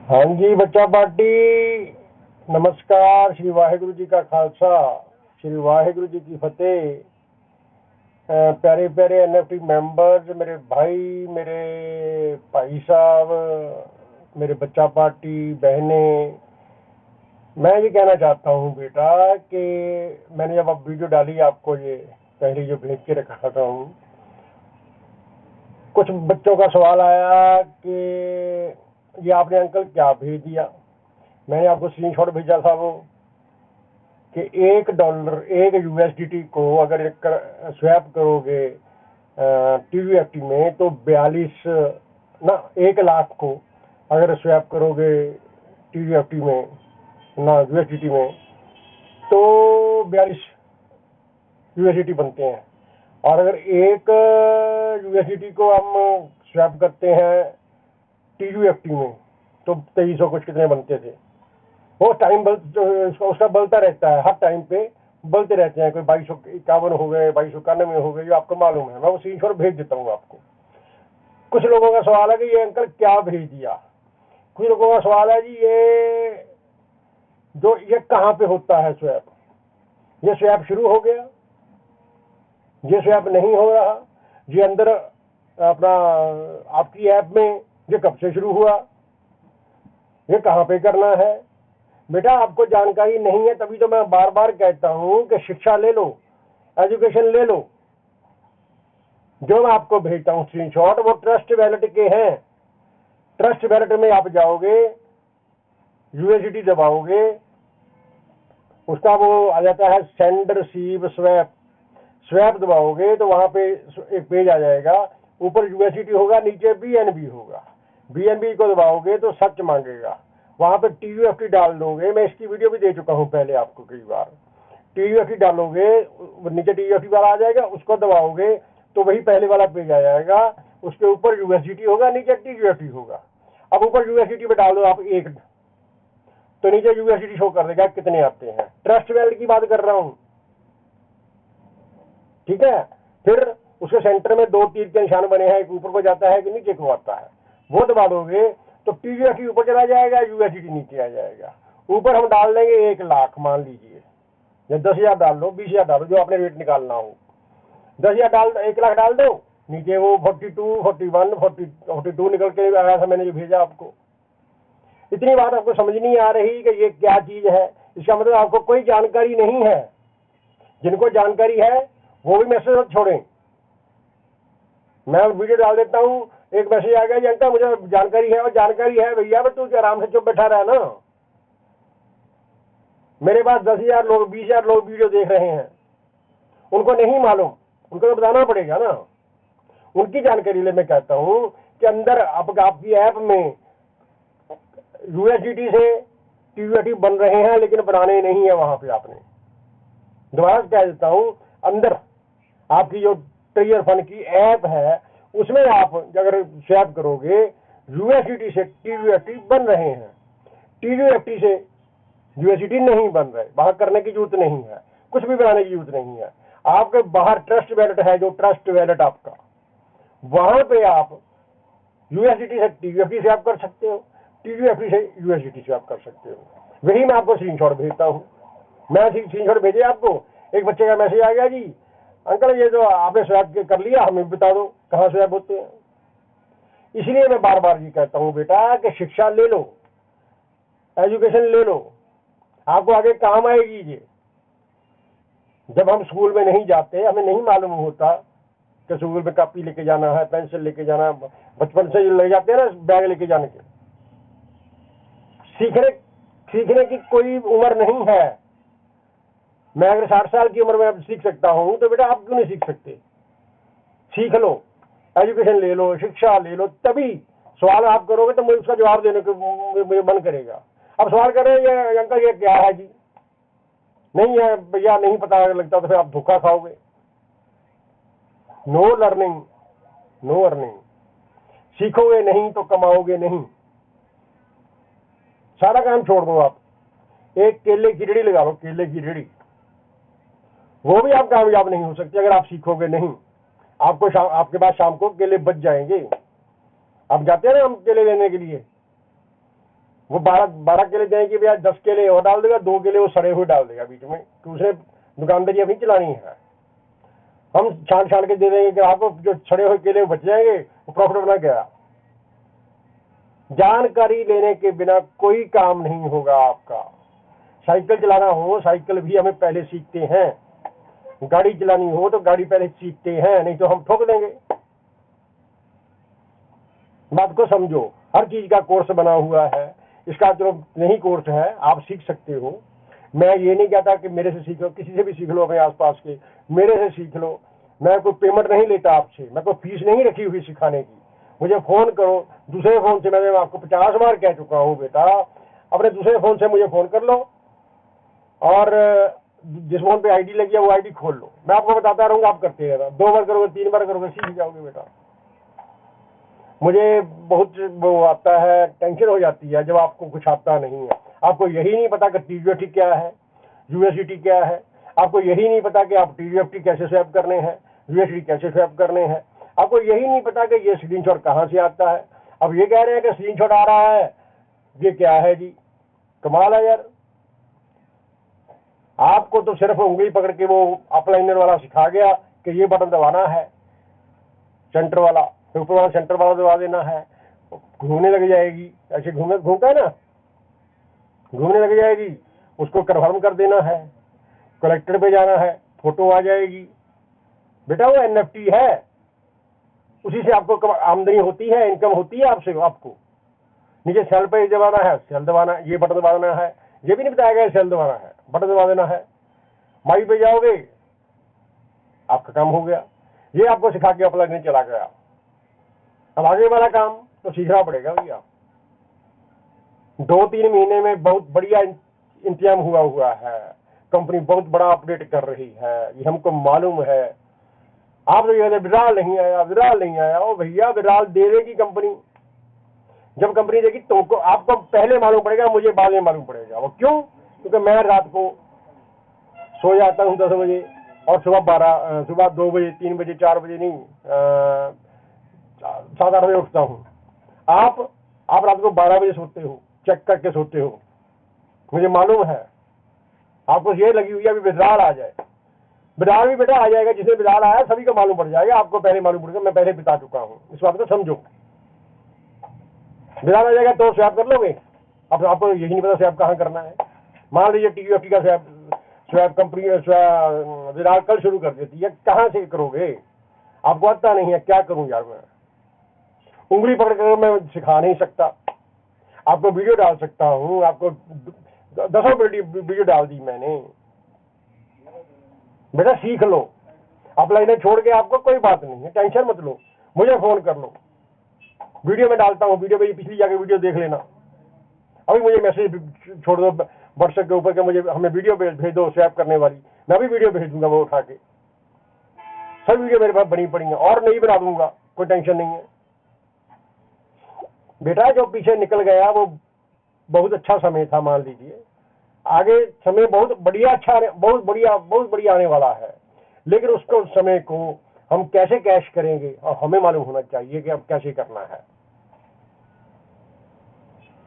हाँ जी बच्चा पार्टी, नमस्कार। श्री वाहिगुरु जी का खालसा, श्री वाहिगुरु जी की फतेह। प्यारे प्यारे एनएफटी मेंबर्स, मेरे भाई, मेरे भाई साहब, मेरे बच्चा पार्टी बहनें, मैं ये कहना चाहता हूँ बेटा कि मैंने जब अब वीडियो डाली आपको, ये पहले जो भेज के रखा था हूँ, कुछ बच्चों का सवाल आया कि ये आपने अंकल क्या भेज दिया। मैंने आपको स्क्रीनशॉट भेजा था वो कि $1 एक यूएसडीटी को अगर स्वैप करोगे टीवीएफटी में तो 42 ना 1 लाख को अगर स्वैप करोगे टीवीएफटी में ना यूएसडीटी में तो 42 यूएसडीटी बनते हैं। और अगर एक यूएसडीटी को हम स्वैप करते हैं टीयूएफटी में तो 2300 कुछ कितने बनते थे। वो टाइम उसका बलता रहता है, हर टाइम पे बलते रहते हैं। कोई 2251 हो गए, 2291 हो गए, जो आपको मालूम है। मैं वो स्क्रीनशॉट भेज देता हूँ आपको। कुछ लोगों का सवाल है कि ये अंकल क्या भेज दिया। कुछ लोगों का सवाल है जी ये कहाँ पे होता है स्वैप। ये स्वैप शुरू हो गया, ये स्वैप नहीं हो रहा, ये अंदर अपना आपकी ऐप में ये कब से शुरू हुआ, ये कहाँ पे करना है। बेटा आपको जानकारी नहीं है, तभी तो मैं बार बार कहता हूं कि शिक्षा ले लो, एजुकेशन ले लो। जो मैं आपको भेजता हूं स्क्रीनशॉट वो ट्रस्ट वैलेट के हैं। ट्रस्ट वैलेट में आप जाओगे, यूएसडीटी दबाओगे, उसका वो आ जाता है सेंड रिसीव स्वैप। स्वैप दबाओगे तो वहां पे एक पेज आ जाएगा, ऊपर यूएसडीटी होगा, नीचे बीएनबी होगा। बीएनबी को दबाओगे तो सच मांगेगा, वहां पे टीयूएफटी डाल दोगे। मैं इसकी वीडियो भी दे चुका हूं पहले आपको कई बार। टीयूएफटी डालोगे, नीचे टीयूएफटी वाला आ जाएगा, उसको दबाओगे तो वही पहले वाला पेज आ जाएगा। उसके ऊपर यूएसडीटी होगा, नीचे टीयूएफटी होगा। अब ऊपर यूएसडीटी पे डाल दो आप एक, तो नीचे यूएसडीटी शो कर देगा कितने आते हैं। ट्रस्ट वैलेट की बात कर रहा हूं, ठीक है। फिर उसके सेंटर में 2 तीर के निशान बने हैं, एक ऊपर को जाता है कि नीचे को आता है, वो दबा दोगे तो टीयूएफटी ऊपर चला जाएगा, यूएसडीटी नीचे आ जाएगा। ऊपर हम डाल देंगे 1 लाख, मान लीजिए, या 10,000 डाल दो, 20,000 डालो, जो आपने रेट निकालना हो। 10,000 डाल, 1 लाख डाल दो, नीचे वो 42, 41, 42 निकल के आया था, मैंने जो भेजा आपको। इतनी बात आपको समझ नहीं आ रही कि ये क्या चीज है। इसका मतलब आपको कोई जानकारी नहीं है। जिनको जानकारी है वो भी मैसेज छोड़ें। मैं वीडियो डाल देता हूँ, एक मैसेज आ गया जी अंकल मुझे जानकारी है, और जानकारी है भैया, बस तू आराम से चुप बैठा रहा ना। मेरे पास 10,000 लोग, 20,000 लोग वीडियो देख रहे हैं, उनको नहीं मालूम, उनको तो बताना पड़ेगा ना। उनकी जानकारी लिए मैं कहता हूं कि अंदर आपकी ऐप में यूएसडीटी से टीयूएटी बन रहे हैं, लेकिन बनाने नहीं है वहां पे। आपने दोबारा कह देता हूं, अंदर आपकी जो ट्रेजर फंड की ऐप है उसमें आप अगर स्वैप करोगे, यूएसडीटी से टीयूएटी बन रहे हैं, टीयूएफटी से यूएसडीटी नहीं बन रहे। वहां करने की जरूरत नहीं है, कुछ भी बनाने की जरूरत नहीं है। आपके बाहर ट्रस्ट वैलेट है, जो ट्रस्ट वैलेट आपका, वहां पे आप यूएसडीटी से टीयूएफटी से आप कर सकते हो, टीयूएफटी से यूएसडीटी से आप कर सकते हो। वही मैं आपको स्क्रीनशॉट भेजता हूँ। मैं स्क्रीनशॉट भेजे आपको, एक बच्चे का मैसेज आ गया जी अंकल ये जो आपने स्वैप कर लिया, हमें बता दो कहाँ स्वैप होते हैं। इसलिए मैं बार बार ये कहता हूँ बेटा कि शिक्षा ले लो, एजुकेशन ले लो, आपको आगे काम आएगी ये। जब हम स्कूल में नहीं जाते, हमें नहीं मालूम होता कि स्कूल में कॉपी लेके जाना है, पेंसिल लेके जाना है। बचपन से ले जाते हैं ना बैग लेके जाने के। सीखने की कोई उम्र नहीं है। मैं अगर 60 साल की उम्र में अब सीख सकता हूं तो बेटा आप क्यों नहीं सीख सकते। सीख लो, एजुकेशन ले लो, शिक्षा ले लो, तभी सवाल आप करोगे तो मुझे उसका जवाब देने को मुझे मन करेगा। अब सवाल कर रहे हैं ये अंकल ये क्या है जी, नहीं है भैया, नहीं पता लगता तो फिर आप धोखा खाओगे। No learning no earning. सीखोगे नहीं तो कमाओगे नहीं। सारा काम छोड़ दो आप, एक केले की रेहड़ी लगा लो, केले की रेहड़ी, वो भी आप कामयाब नहीं हो सकते अगर आप सीखोगे नहीं। आपको आपके पास शाम को केले बच जाएंगे। आप जाते हैं ना हम केले लेने के लिए, वो 12 केले देंगे भैया, 10 केले और डाल देगा, 2 केले वो सड़े हुए डाल देगा बीच में, कि उसे दुकानदारी अपनी चलानी है। हम छांट छांट के दे देंगे कि आपको जो सड़े हुए केले बच जाएंगे, वो प्रॉफिट बना गया। जानकारी लेने के बिना कोई काम नहीं होगा आपका। साइकिल चलाना हो, साइकिल भी हमें पहले सीखते हैं। गाड़ी चलानी हो तो गाड़ी पहले सीखते हैं, नहीं तो हम ठोक देंगे। बात को समझो, हर चीज का कोर्स बना हुआ है। इसका जो नहीं कोर्स है, आप सीख सकते हो। मैं ये नहीं कहता कि मेरे से सीखो, किसी से भी सीख लो, अपने आसपास के, मेरे से सीख लो। मैं कोई पेमेंट नहीं लेता आपसे, मैं कोई फीस नहीं रखी हुई सिखाने की। मुझे फोन करो, दूसरे फोन से, मैंने आपको 50 बार कह चुका हूँ बेटा, अपने दूसरे फोन से मुझे फोन कर लो और जिस फोन पे आईडी लगी है वो आईडी खोल लो। मैं आपको बताता रहूंगा, आप करते रहना। 2 बार करोगे, 3 बार करोगे, सीख जाओगे बेटा। मुझे बहुत वो आता है, टेंशन हो जाती है जब आपको कुछ आता नहीं है। आपको यही नहीं पता कि टीजीएफटी क्या है, यूएसडीटी क्या है। आपको यही नहीं पता कि आप टीजीएफटी कैसे स्वैप करने हैं, यूएसडी कैसे स्वैप करने हैं। आपको यही नहीं पता कि ये स्क्रीनशॉट कहाँ से आता है। अब ये कह रहे हैं कि स्क्रीनशॉट आ रहा है, ये क्या है जी? कमाल है यार। आपको तो सिर्फ उंगली पकड़ के वो अपलाइनर वाला सिखा गया कि ये बटन दबाना है, सेंटर वाला, ऊपर वाला सेंटर वाला दबा देना है, घूमने लग जाएगी। ऐसे घूमता है ना, घूमने लग जाएगी। उसको कन्फर्म कर देना है, कलेक्टर पे जाना है, फोटो आ जाएगी। बेटा वो एनएफटी है, उसी से आपको आमदनी होती है, इनकम होती है आपसे। आपको नीचे सेल पे दबाना है, सेल दबाना, ये बटन दबाना है, ये भी नहीं बताया गया सेल दबाना है, बटन दबा देना है। माई पे जाओगे, आपका काम हो गया। ये आपको सिखा के अपना नहीं चला गया। अब आगे वाला काम तो सीखना पड़ेगा भैया। 2-3 महीने में बहुत बढ़िया इंतजाम हुआ है। कंपनी बहुत बड़ा अपडेट कर रही है, ये हमको मालूम है। आप तो ये विराल नहीं आया, विराल नहीं आया। ओ भैया, विराल दे देगी कंपनी। जब कंपनी देगी तो आपको पहले मालूम पड़ेगा, मुझे बाद में मालूम पड़ेगा। वो क्यों? क्योंकि मैं रात को सो जाता हूँ 10 बजे और सुबह 2 बजे, 3 बजे, 4 बजे नहीं, 7-8 बजे उठता हूँ। आप रात को 12 बजे सोते हो, चेक करके सोते हो। मुझे मालूम है आपको ये लगी हुई है अभी विड्राल आ जाए। विड्राल भी बेटा आ जाएगा, जिसे विड्राल आया सभी को मालूम पड़ जाएगा। आपको पहले मालूम पड़ेगा, मैं पहले बता चुका हूँ। इस बात को समझो। विड्राल आ जाएगा तो स्वैप कर लोगे। अब आपको यही नहीं पता स्वैप कहाँ करना है। मान लीजिए टीयूएफटी का स्वैप कंपनी विड्राल कल शुरू कर देती है, कहाँ से करोगे? आपको आता नहीं है, क्या करूं यार मैं? उंगली पकड़ कर मैं सिखा नहीं सकता। आपको वीडियो डाल सकता हूँ, आपको 10 वीडियो डाल दी मैंने। बेटा सीख लो। अपलाइनर छोड़ के आपको कोई बात नहीं है, टेंशन मत लो, मुझे फोन कर लो। वीडियो में डालता हूँ, वीडियो में पिछली जाके वीडियो देख लेना। अभी मुझे मैसेज छोड़ दो व्हाट्सएप के ऊपर के मुझे हमें वीडियो भेज दो स्वैप करने वाली, मैं भी वीडियो भेज दूंगा वो उठा के। सब वीडियो मेरे पास बनी पड़ी है और नहीं बना दूंगा, कोई टेंशन नहीं है। बेटा जो पीछे निकल गया वो बहुत अच्छा समय था, मान लीजिए। आगे समय बहुत बढ़िया, अच्छा, बहुत बढ़िया आने वाला है। लेकिन उसको, उस समय को हम कैसे कैश करेंगे और हमें मालूम होना चाहिए कि अब कैसे करना है।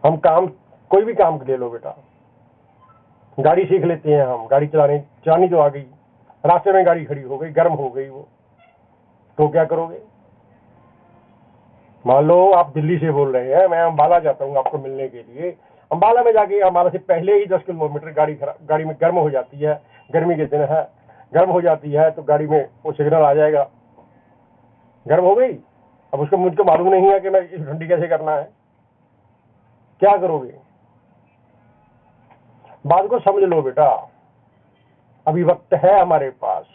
हम काम, कोई भी काम ले लो बेटा। गाड़ी सीख लेते हैं हम, गाड़ी चलानी तो आ गई, रास्ते में गाड़ी खड़ी हो गई, गर्म हो गई वो, तो क्या करोगे? मान लो आप दिल्ली से बोल रहे हैं, मैं अंबाला जाता हूँ आपको मिलने के लिए। अंबाला में जाके अंबाला से पहले ही 10 किलोमीटर गाड़ी में गर्म हो जाती है, गर्मी के दिन है, गर्म हो जाती है तो गाड़ी में वो सिग्नल आ जाएगा, गर्म हो गई। अब उसको मुझको मालूम नहीं है कि मैं इस ठंडी कैसे करना है, क्या करोगे? बात को समझ लो बेटा, अभी वक्त है हमारे पास।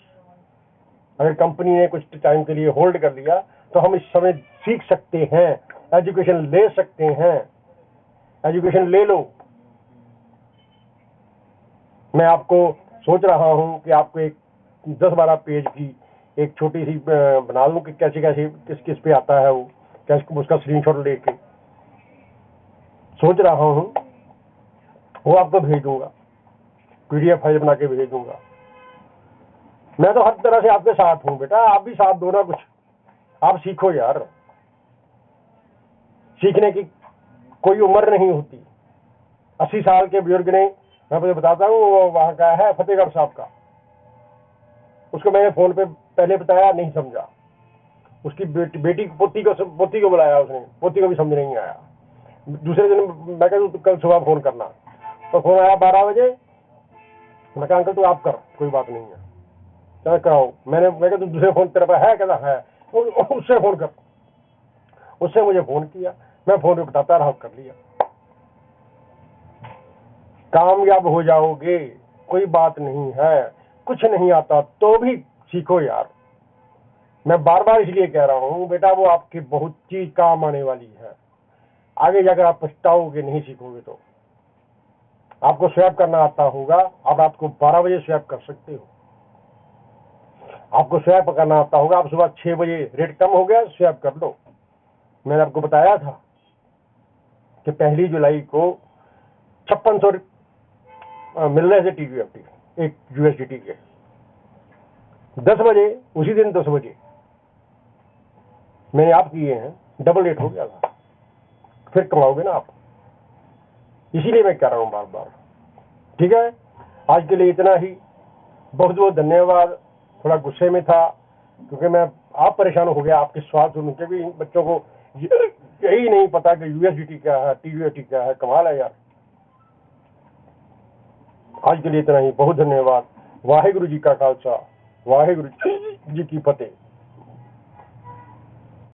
अगर कंपनी ने कुछ टाइम के लिए होल्ड कर लिया तो हम इस समय सीख सकते हैं, एजुकेशन ले सकते हैं। एजुकेशन ले लो। मैं आपको सोच रहा हूं कि आपको एक 10-12 पेज की एक छोटी सी बना दूं कि कैसे कैसे किस पे आता है वो, कैसे उसका स्क्रीनशॉट लेके सोच रहा हूं, वो आपको भेज दूंगा, पीडीएफ फाइल बना के भेज दूंगा। मैं तो हर तरह से आपके साथ हूं बेटा, आप भी साथ दो ना कुछ। आप सीखो यार, सीखने की कोई उम्र नहीं होती। 80 साल के बुजुर्ग ने, मैं मुझे बताता हूँ, वो वहाँ का है फतेहगढ़ साहब का। उसको मैंने फोन पे पहले बताया, नहीं समझा। उसकी बेटी पोती को बुलाया उसने, पोती को भी समझ नहीं आया। दूसरे दिन मैं कहता तू कल सुबह फोन करना, तो फोन आया 12 बजे। मैं कहा अंकल तू आप कर, कोई बात नहीं है। क्या कराओ, मैं कहा तू दूसरे फोन तेरे पास है? कहता है। उससे फोन कर। उससे मुझे फोन किया, मैं फोन पे बताता रहा, कर लिया। कामयाब हो जाओगे, कोई बात नहीं है। कुछ नहीं आता तो भी सीखो यार। मैं बार बार इसलिए कह रहा हूँ बेटा, वो आपकी बहुत चीज काम आने वाली है। आगे जाकर आप पछताओगे नहीं सीखोगे तो। आपको स्वैप करना आता होगा, आप रात को 12 बजे स्वैप कर सकते हो। आपको स्वैप करना आता होगा, आप सुबह 6 बजे, रेट कम हो गया स्वैप कर लो। मैंने आपको बताया था कि 1 जुलाई को 5600 मिल रहे थे TQFT एक USDT के। 10 बजे, उसी दिन 10 बजे मैंने आप किए हैं, डबल रेट हो गया था। फिर कमाओगे ना आप, इसीलिए मैं कह रहा हूं बार बार। ठीक है, आज के लिए इतना ही। बहुत बहुत धन्यवाद। थोड़ा गुस्से में था क्योंकि मैं आप परेशान हो गया आपके सवाल सुन के भी। बच्चों को यही नहीं पता कि USDT क्या है, TQFT क्या है। कमाल है यार। आज के लिए इतना ही। बहुत धन्यवाद। वाहेगुरु जी का खालसा, वाहेगुरु जी की फतेह।